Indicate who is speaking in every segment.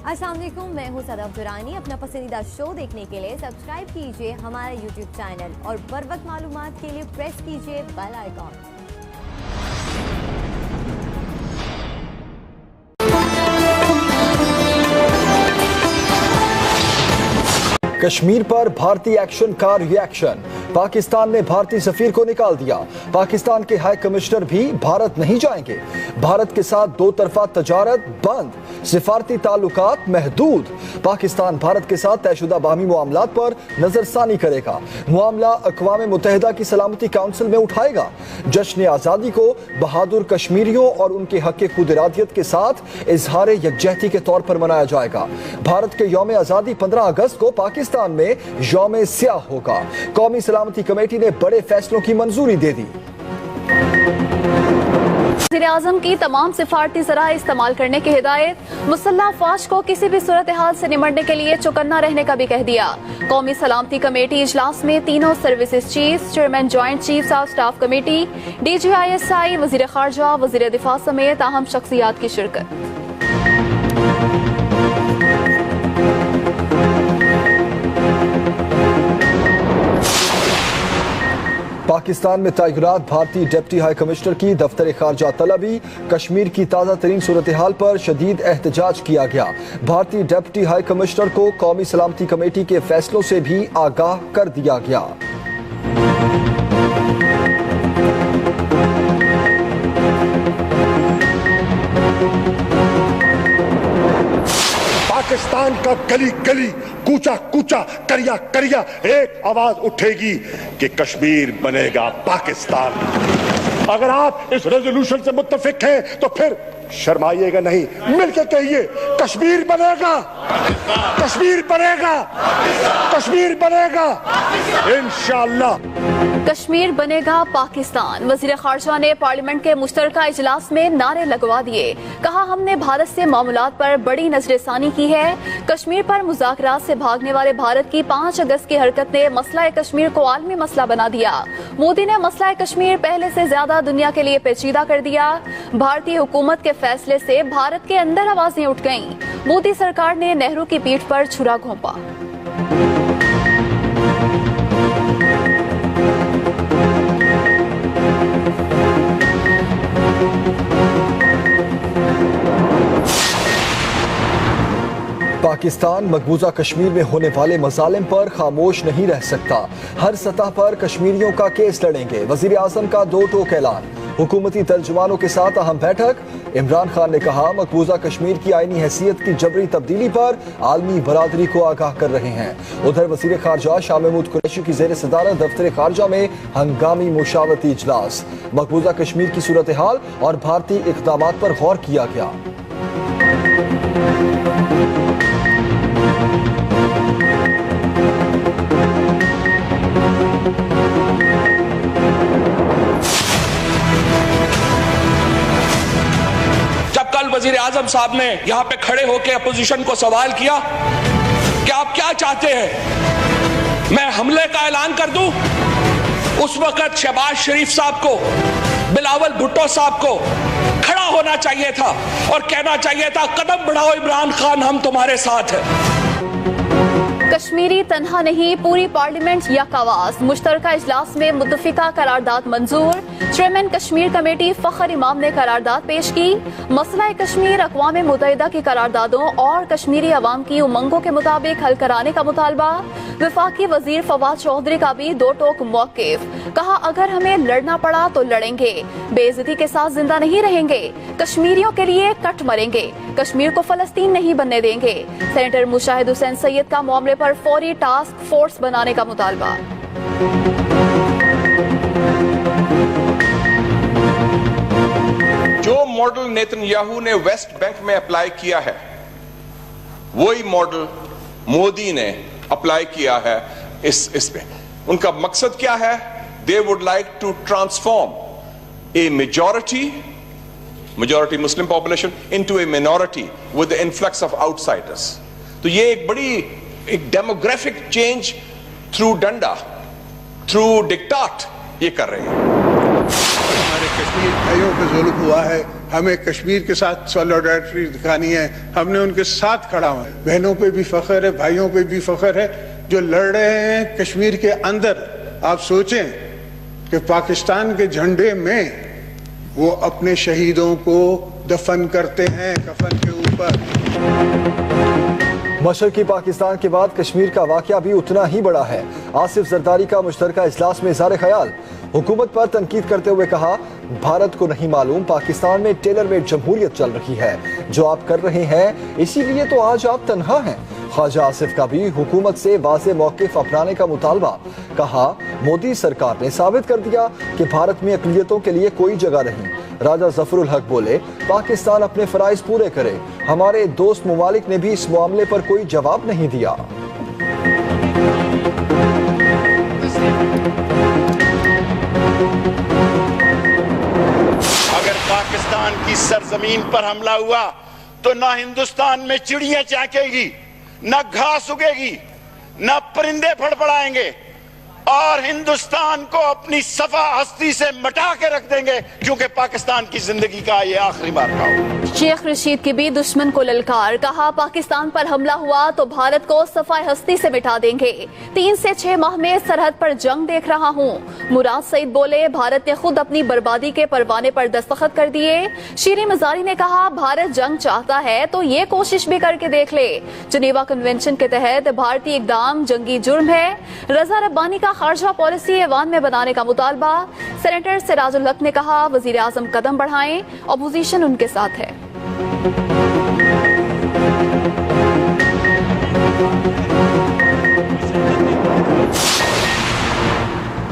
Speaker 1: السلام علیکم، میں ہوں صدف درانی۔ اپنا پسندیدہ شو دیکھنے کے لیے سبسکرائب کیجیے ہمارا یوٹیوب چینل اور بر وقت معلومات کے لیے پریس کیجیے بیل آئیکن۔
Speaker 2: کشمیر پر بھارتی ایکشن کا ری ایکشن، پاکستان نے بھارتی سفیر کو نکال دیا۔ پاکستان کے ہائی کمشنر بھی بھارت نہیں جائیں گے۔ بھارت کے ساتھ دو طرفہ تجارت بند، سفارتی تعلقات محدود۔ پاکستان بھارت کے ساتھ طے شدہ باہمی معاملات پر نظر ثانی کرے گا۔ معاملہ اقوام متحدہ کی سلامتی کونسل میں اٹھائے گا۔ جشن آزادی کو بہادر کشمیریوں اور ان کے حق خود ارادیت کے ساتھ اظہار یکجہتی کے طور پر منایا جائے گا۔ بھارت کے یوم آزادی 15 اگست کو پاکستان میں یوم سیاہ ہوگا۔ قومی سلامتی کمیٹی نے بڑے فیصلوں کی منظوری دے دی۔
Speaker 3: وزیر اعظم کی تمام سفارتی ذرائع استعمال کرنے کی ہدایت، مسلح افواج کو کسی بھی صورتحال سے نمٹنے کے لیے چوکنا رہنے کا بھی کہہ دیا۔ قومی سلامتی کمیٹی اجلاس میں تینوں services chief, chairman joint chiefs of staff committee, D G I S I, وزیر خارجہ، وزیر دفاع سمیت اہم شخصیات کی شرکت۔
Speaker 2: پاکستان میں تعینات بھارتی ڈپٹی ہائی کمشنر کی دفتر خارجہ طلبی، کشمیر کی تازہ ترین صورتحال پر شدید احتجاج کیا گیا۔ بھارتی ڈپٹی ہائی کمشنر کو قومی سلامتی کمیٹی کے فیصلوں سے بھی آگاہ کر دیا گیا۔
Speaker 4: پاکستان کا گلی گلی، کوچا کوچا، کریا کریا ایک آواز اٹھے گی کہ کشمیر بنے گا پاکستان۔ اگر آپ اس ریزولوشن سے متفق ہیں تو پھر شرمائیے گا نہیں، مل کے کہیے کشمیر بنے گا، کشمیر بنے گا، کشمیر بنے گا انشاءاللہ۔
Speaker 3: کشمیر بنے گا پاکستان۔ وزیر خارجہ نے پارلیمنٹ کے مشترکہ اجلاس میں نعرے لگوا دیے۔ کہا، ہم نے بھارت سے معاملات پر بڑی نظر ثانی کی ہے۔ کشمیر پر مذاکرات سے بھاگنے والے بھارت کی 5 اگست کی حرکت نے مسئلہ کشمیر کو عالمی مسئلہ بنا دیا۔ مودی نے مسئلہ کشمیر پہلے سے زیادہ دنیا کے لیے پیچیدہ کر دیا۔ بھارتی حکومت کے فیصلے سے بھارت کے اندر آوازیں اٹھ گئیں۔ مودی سرکار نے نہرو کی پیٹھ پر چھرا گھونپا۔
Speaker 2: پاکستان مقبوضہ کشمیر میں ہونے والے مظالم پر خاموش نہیں رہ سکتا۔ ہر سطح پر کشمیریوں کا کیس لڑیں گے۔ وزیر اعظم کا 2 ٹوک اعلان۔ حکومتی ترجمانوں کے ساتھ اہم بیٹھک۔ عمران خان نے کہا، مقبوضہ کشمیر کی آئینی حیثیت کی جبری تبدیلی پر عالمی برادری کو آگاہ کر رہے ہیں۔ ادھر وزیر خارجہ شاہ محمود قریشی کی زیر صدارت دفتر خارجہ میں ہنگامی مشاورتی اجلاس۔ مقبوضہ کشمیر کی صورتحال اور بھارتی اقدامات پر غور کیا گیا۔
Speaker 5: وزیر اعظم صاحب نے یہاں پہ کھڑے ہو کے اپوزیشن کو سوال کیا کہ آپ کیا چاہتے ہیں، میں حملے کا اعلان کر دوں؟ اس وقت شہباز شریف صاحب کو، بلاول بھٹو صاحب کو کھڑا ہونا چاہیے تھا اور کہنا چاہیے تھا، قدم بڑھاؤ عمران خان، ہم تمہارے ساتھ ہیں۔
Speaker 3: کشمیری تنہا نہیں، پوری پارلیمنٹ یک آواز۔ مشترکہ اجلاس میں متفقہ قرارداد منظور۔ چیئرمین کشمیر کمیٹی فخر امام نے قرارداد پیش کی۔ مسئلہ کشمیر اقوام متحدہ کی قراردادوں اور کشمیری عوام کی امنگوں کے مطابق حل کرانے کا مطالبہ۔ وفاقی وزیر فواد چودھری کا بھی 2 ٹوک موقف۔ کہا، اگر ہمیں لڑنا پڑا تو لڑیں گے، بے عزتی کے ساتھ زندہ نہیں رہیں گے، کشمیریوں کے لیے کٹ مریں گے، کشمیر کو فلسطین نہیں بننے دیں گے۔ سینیٹر مشاہد حسین سید کا معاملے پر فوری ٹاسک فورس بنانے کا مطالبہ۔
Speaker 6: جو ماڈل نیتن یاہو نے ویسٹ بینک میں اپلائی کیا ہے، وہی ماڈل مودی نے اپلائی کیا ہے اس پہ۔ ان کا مقصد کیا ہے؟ They would like to transform a majority Muslim population into a minority with the influx of outsiders. تو یہ ایک بڑی ڈیموگرافک چینج تھرو ڈنڈا، تھرو ڈکٹاٹ یہ کر رہے ہیں۔
Speaker 7: کشمیر بھائیوں پہ ظلم ہوا ہے، ہمیں کشمیر کے ساتھ سولیڈارٹی دکھانی ہے، ہم نے ان کے ساتھ کھڑا ہوا ہے۔ بہنوں پہ بھی فخر ہے، بھائیوں پہ بھی فخر ہے جو لڑ رہے ہیں کشمیر کے اندر۔ آپ سوچیں کہ پاکستان کے جھنڈے میں وہ اپنے شہیدوں کو دفن کرتے ہیں کفن کے اوپر۔
Speaker 2: مشرقی پاکستان کے بعد کشمیر کا واقعہ بھی اتنا ہی بڑا ہے۔ آصف زرداری کا مشترکہ اجلاس میں اظہار خیال، حکومت پر تنقید کرتے ہوئے کہا بھارت کو نہیں معلوم پاکستان میں ٹیلر میڈ جمہوریت چل رہی ہے، جو آپ کر رہے ہیں اسی لیے تو آج آپ تنہا ہیں۔ خواجہ آصف کا بھی حکومت سے واضح موقف اپنانے کا مطالبہ، کہا مودی سرکار نے ثابت کر دیا کہ بھارت میں اقلیتوں کے لیے کوئی جگہ نہیں۔ راجہ ظفر الحق بولے پاکستان اپنے فرائض پورے کرے، ہمارے دوست ممالک نے بھی اس معاملے پر کوئی جواب نہیں دیا۔
Speaker 8: اگر پاکستان کی سرزمین پر حملہ ہوا تو نہ ہندوستان میں چڑیاں چہکے گی، نہ گھاس اگے گی، نہ پرندے پھڑپڑائیں گے، اور ہندوستان کو اپنی صفا ہستی سے مٹا کے رکھ دیں گے، کیونکہ پاکستان کی زندگی کا یہ آخری مارکا ہو۔
Speaker 3: شیخ رشید کی بھی دشمن کو للکار، کہا پاکستان پر حملہ ہوا تو بھارت کو صفائے ہستی سے مٹا دیں گے، 3 سے 6 ماہ میں سرحد پر جنگ دیکھ رہا ہوں۔ مراد سعید بولے بھارت نے خود اپنی بربادی کے پروانے پر دستخط کر دیے۔ شیریں مزاری نے کہا بھارت جنگ چاہتا ہے تو یہ کوشش بھی کر کے دیکھ لے، جنیوا کنونشن کے تحت بھارتی اقدام جنگی جرم ہے۔ رضا ربانی کا خارجہ پالیسی ایوان میں بنانے کا مطالبہ، سینیٹر سراج الحق نے کہا وزیر اعظم قدم بڑھائیں، اپوزیشن ان کے ساتھ ہے۔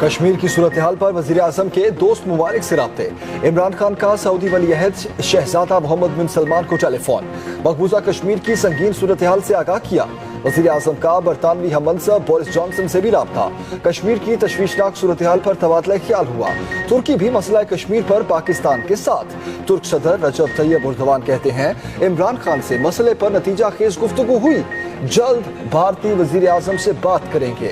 Speaker 2: کشمیر کی صورتحال پر وزیر اعظم کے دوست ممالک سے رابطے، عمران خان کا سعودی ولی عہد شہزادہ محمد بن سلمان کو ٹیلی فون، مقبوضہ کشمیر کی سنگین صورتحال سے آگاہ کیا۔ وزیر اعظم کا برطانوی ہم منصب بورس جانسن سے بھی رابطہ، کشمیر کی تشویشناک صورتحال پر تبادلہ خیال ہوا۔ ترکی بھی مسئلہ کشمیر پر پاکستان کے ساتھ، ترک صدر رجب طیب اردوان کہتے ہیں عمران خان سے مسئلے پر نتیجہ خیز گفتگو ہوئی، جلد بھارتی وزیر اعظم سے بات کریں گے۔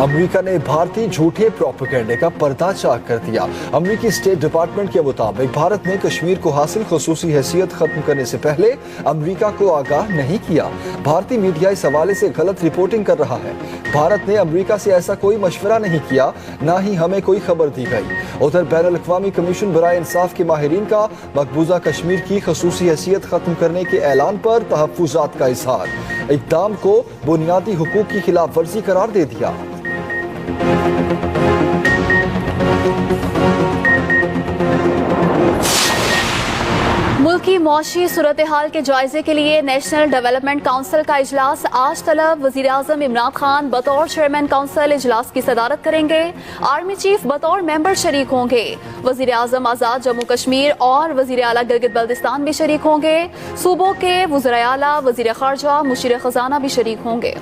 Speaker 2: امریکہ نے بھارتی جھوٹے پروپیگنڈے کا پردہ چاک کر دیا۔ امریکی اسٹیٹ ڈپارٹمنٹ کے مطابق بھارت نے کشمیر کو حاصل خصوصی حیثیت ختم کرنے سے پہلے امریکہ کو آگاہ نہیں کیا۔ بھارتی میڈیا اس حوالے سے غلط رپورٹنگ کر رہا ہے۔ بھارت نے امریکہ سے ایسا کوئی مشورہ نہیں کیا، نہ ہی ہمیں کوئی خبر دی گئی۔ ادھر بین الاقوامی کمیشن برائے انصاف کے ماہرین کا مقبوضہ کشمیر کی خصوصی حیثیت ختم کرنے کے اعلان پر تحفظات کا اظہار، اقدام کو بنیادی حقوق کی خلاف ورزی قرار دے دیا۔
Speaker 3: ملکی معاشی صورتحال کے جائزے کے لیے نیشنل ڈیولپمنٹ کونسل کا اجلاس آج طلب، وزیر اعظم عمران خان بطور چیئرمین کونسل اجلاس کی صدارت کریں گے، آرمی چیف بطور ممبر شریک ہوں گے، وزیر اعظم آزاد جموں کشمیر اور وزیر اعلیٰ گلگت بلتستان بھی شریک ہوں گے، صوبوں کے وزرائے اعلیٰ، وزیر خارجہ، مشیر خزانہ بھی شریک ہوں گے۔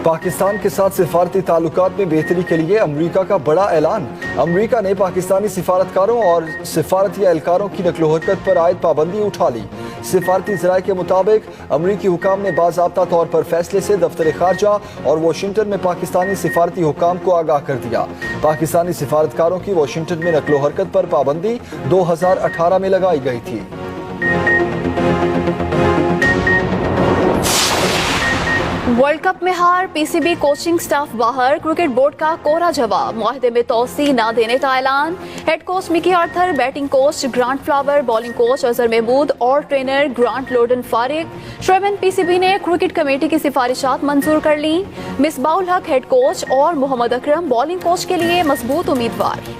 Speaker 2: پاکستان کے ساتھ سفارتی تعلقات میں بہتری کے لیے امریکہ کا بڑا اعلان، امریکہ نے پاکستانی سفارتکاروں اور سفارتی اہلکاروں کی نقل و حرکت پر عائد پابندی اٹھا لی۔ سفارتی ذرائع کے مطابق امریکی حکام نے باضابطہ طور پر فیصلے سے دفتر خارجہ اور واشنگٹن میں پاکستانی سفارتی حکام کو آگاہ کر دیا۔ پاکستانی سفارتکاروں کی واشنگٹن میں نقل و حرکت پر پابندی 2018 میں لگائی گئی تھی۔
Speaker 3: ورلڈ کپ میں ہار، پی سی بی کوچنگ سٹاف باہر، کرکٹ بورڈ کا کوڑا جواب، معاہدے میں توسیع نہ دینے کا اعلان، head coach Mickey Arthur, batting coach Grant Flower, bowling coach Azhar Mahmood اور ٹرینر گرانٹ لوڈن فارغ۔ چیئرمین پی سی بی نے کرکٹ کمیٹی کی سفارشات منظور کر لیں، مصباح الحق ہیڈ کوچ اور محمد اکرم بالنگ کوچ کے لیے مضبوط امیدوار۔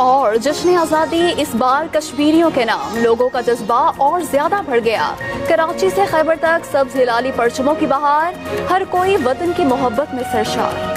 Speaker 3: اور جشن آزادی اس بار کشمیریوں کے نام، لوگوں کا جذبہ اور زیادہ بڑھ گیا، کراچی سے خیبر تک سبز ہلالی پرچموں کی بہار، ہر کوئی وطن کی محبت میں سرشار۔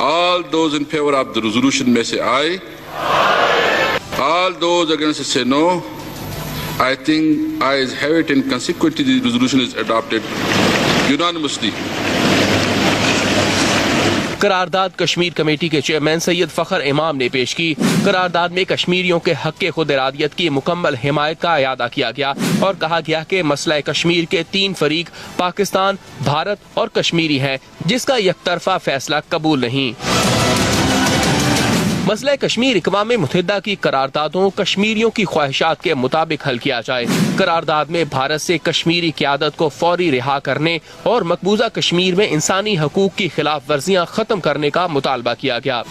Speaker 9: All those in favor of the resolution may say aye. All those against say no. I think ayes have it, and consequently the resolution is adopted unanimously.
Speaker 10: قرارداد کشمیر کمیٹی کے چیئرمین سید فخر امام نے پیش کی۔ قرارداد میں کشمیریوں کے حق کے خود ارادیت کی مکمل حمایت کا اعادہ کیا گیا اور کہا گیا کہ مسئلہ کشمیر کے 3 فریق پاکستان، بھارت اور کشمیری ہیں، جس کا یک طرفہ فیصلہ قبول نہیں۔ مسئلہ کشمیر اقوام متحدہ کی قراردادوں کشمیریوں کی خواہشات کے مطابق حل کیا جائے۔ قرارداد میں بھارت سے کشمیری قیادت کو فوری رہا کرنے اور مقبوضہ کشمیر میں انسانی حقوق کی خلاف ورزیاں ختم کرنے کا مطالبہ کیا گیا۔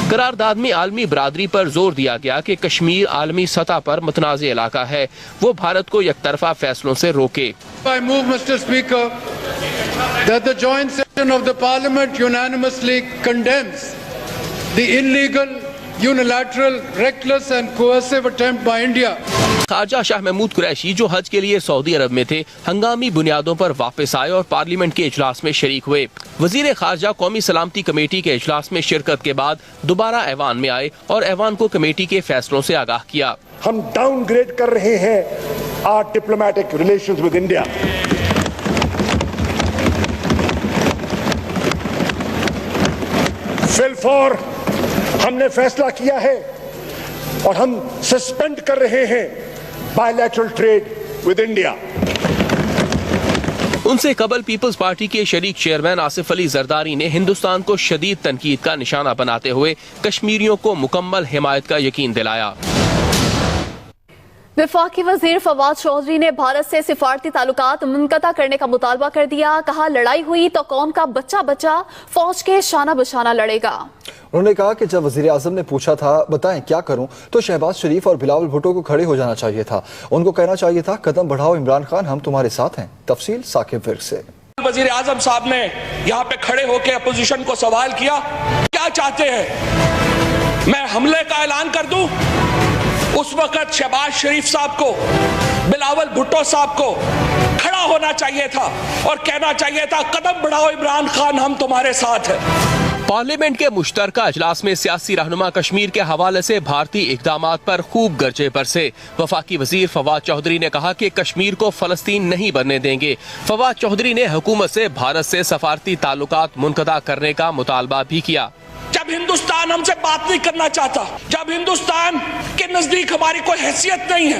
Speaker 10: قرارداد میں عالمی برادری پر زور دیا گیا کہ کشمیر عالمی سطح پر متنازع علاقہ ہے، وہ بھارت کو یک طرفہ فیصلوں سے روکے۔
Speaker 11: I move, Mr. Speaker, that the joint session of the Parliament unanimously condemns the illegal, unilateral, reckless and coercive attempt by India.
Speaker 10: خارجہ شاہ محمود قریشی جو حج کے لیے سعودی عرب میں تھے، ہنگامی بنیادوں پر واپس آئے اور پارلیمنٹ کے اجلاس میں شریک ہوئے۔ وزیر خارجہ قومی سلامتی کمیٹی کے اجلاس میں شرکت کے بعد دوبارہ ایوان میں آئے اور ایوان کو کمیٹی کے فیصلوں سے آگاہ کیا۔
Speaker 4: ہم ڈاؤن گریڈ کر رہے ہیں our diplomatic relations with India. فلفور ہم نے فیصلہ کیا ہے اور ہم سسپینڈ کر رہے ہیں بائیلیٹرل ٹریڈ ود انڈیا۔
Speaker 10: ان سے قبل پیپلز پارٹی کے شریک چیئرمین آصف علی زرداری نے ہندوستان کو شدید تنقید کا نشانہ بناتے ہوئے کشمیریوں کو مکمل حمایت کا یقین دلایا۔
Speaker 3: وفاقی وزیر فواد چودھری نے بھارت سے سفارتی تعلقات منقطع کرنے کا مطالبہ کر دیا۔ کہا لڑائی ہوئی تو قوم کا بچہ بچہ فوج کے شانہ بشانہ لڑے گا۔
Speaker 2: انہوں نے کہا کہ جب وزیر اعظم نے پوچھا تھا بتائیں کیا کروں تو شہباز شریف اور بلاول بھٹو کو کھڑے ہو جانا چاہیے تھا، ان کو کہنا چاہیے تھا قدم بڑھاؤ عمران خان ہم تمہارے ساتھ ہیں۔ تفصیل ثاقب ورک سے۔
Speaker 5: وزیر اعظم صاحب نے یہاں پہ کھڑے ہو کے اپوزیشن کو سوال کیا کیا چاہتے ہیں، میں حملے کا اعلان کر دوں؟ اس وقت شہباز شریف صاحب کو، بلاول بھٹو صاحب کو کھڑا ہونا چاہیے تھا اور کہنا چاہیے تھا قدم بڑھاؤ عمران خان ہم تمہارے ساتھ ہیں۔
Speaker 10: پارلیمنٹ کے مشترکہ اجلاس میں سیاسی رہنما کشمیر کے حوالے سے بھارتی اقدامات پر خوب گرجے برسے۔ وفاقی وزیر فواد چودھری نے کہا کہ کشمیر کو فلسطین نہیں بننے دیں گے۔ فواد چودھری نے حکومت سے بھارت سے سفارتی تعلقات منقطع کرنے کا مطالبہ بھی کیا۔
Speaker 5: جب ہندوستان ہم سے بات نہیں کرنا چاہتا، جب ہندوستان کے نزدیک ہماری کوئی حیثیت نہیں ہے،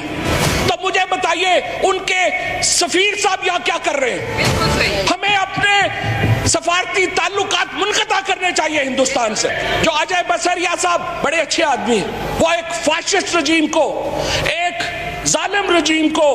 Speaker 5: تو مجھے بتائیے ان کے سفیر صاحب یہاں کیا کر رہے ہیں؟ ہمیں اپنے سفارتی تعلقات منقطع کرنے چاہیے ہندوستان سے۔ جو اجے بسریا صاحب بڑے اچھے آدمی ہیں، وہ ایک فاشسٹ رجیم کو، ایک ظالم رجیم کو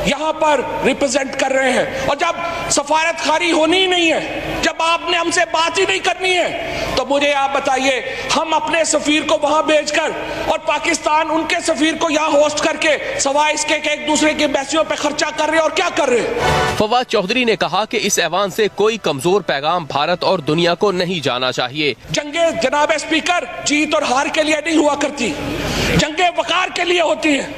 Speaker 5: یہاں پر ریپرزینٹ کر رہے ہیں، اور جب سفارت خاری ہونی ہی نہیں ہے، جب آپ نے ہم سے بات ہی نہیں کرنی ہے، تو مجھے آپ بتائیے ہم اپنے سفیر کو وہاں بھیج کر اور پاکستان ان کے سفیر کو یہاں ہوسٹ کر کے سوائے اس کے کہ ایک دوسرے کی بیسیوں پہ خرچہ کر رہے اور کیا کر رہے؟
Speaker 10: فواد چودھری نے کہا کہ اس ایوان سے کوئی کمزور پیغام بھارت اور دنیا کو نہیں جانا چاہیے۔
Speaker 5: جنگیں جناب اسپیکر جیت اور ہار کے لیے نہیں ہوا کرتی، جنگیں وقار کے لیے ہوتی ہیں،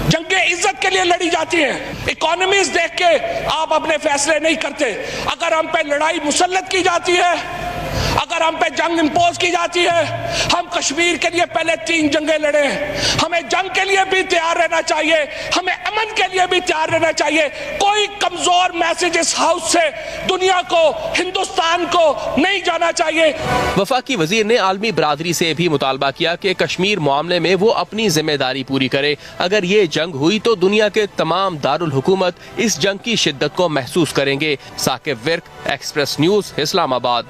Speaker 5: جنگیں عزت کے لیے لڑی جاتی ہیں۔ اکانومیز دیکھ کے آپ اپنے فیصلے نہیں کرتے۔ اگر ہم پہ لڑائی مسلط کی جاتی ہے، اگر ہم پہ جنگ امپوز کی جاتی ہے، ہم کشمیر کے لیے پہلے 3 جنگیں لڑے ہیں، ہمیں جنگ کے لیے بھی تیار رہنا چاہیے، ہمیں امن کے لیے بھی تیار رہنا چاہیے۔ کوئی کمزور میسج اس ہاؤس سے دنیا کو، ہندوستان کو نہیں جانا چاہیے۔
Speaker 10: وفاقی وزیر نے عالمی برادری سے بھی مطالبہ کیا کہ کشمیر معاملے میں وہ اپنی ذمہ داری پوری کرے۔ اگر یہ جنگ ہوئی تو دنیا کے تمام دارالحکومت اس جنگ کی شدت کو محسوس کریں گے۔ ثاقب ورک، ایکسپریس نیوز، اسلام آباد۔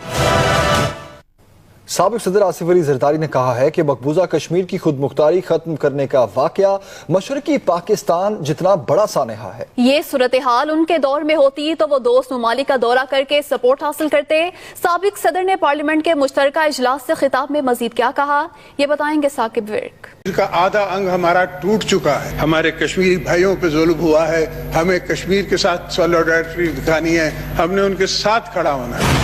Speaker 2: سابق صدر آصف علی زرداری نے کہا ہے کہ مقبوضہ کشمیر کی خود مختاری ختم کرنے کا واقعہ مشرقی پاکستان جتنا بڑا سانحہ ہے۔
Speaker 3: یہ صورتحال ان کے دور میں ہوتی تو وہ دوست ممالک کا دورہ کر کے سپورٹ حاصل کرتے۔ سابق صدر نے پارلیمنٹ کے مشترکہ اجلاس سے خطاب میں مزید کیا کہا، یہ بتائیں گے ثاقب ورک۔
Speaker 7: کا آدھا انگ ہمارا ٹوٹ چکا ہے، ہمارے کشمیری بھائیوں پہ ظلم ہوا ہے، ہمیں کشمیر کے ساتھ سولیڈرٹی دکھانی ہے، ہم نے ان کے ساتھ کھڑا ہونا ہے۔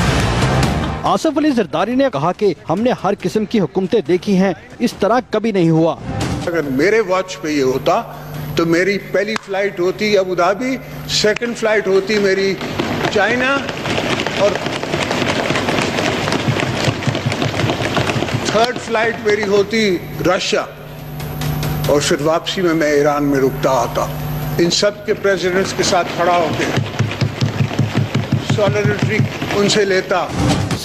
Speaker 12: آصف علی زرداری نے کہا کہ ہم نے ہر قسم کی حکومتیں دیکھی ہیں، اس طرح کبھی نہیں ہوا۔
Speaker 7: اگر میرے واچ پہ یہ ہوتا تو میری پہلی فلائٹ ہوتی ابو دھابی، سیکنڈ فلائٹ ہوتی میری چائنا، اور تھرڈ فلائٹ میری ہوتی رشیا، اور پھر واپسی میں میں ایران میں رکتا آتا، ان سب کے پریزیڈنٹس کے ساتھ کھڑا ہو کے سولیڈرٹی ان سے لیتا۔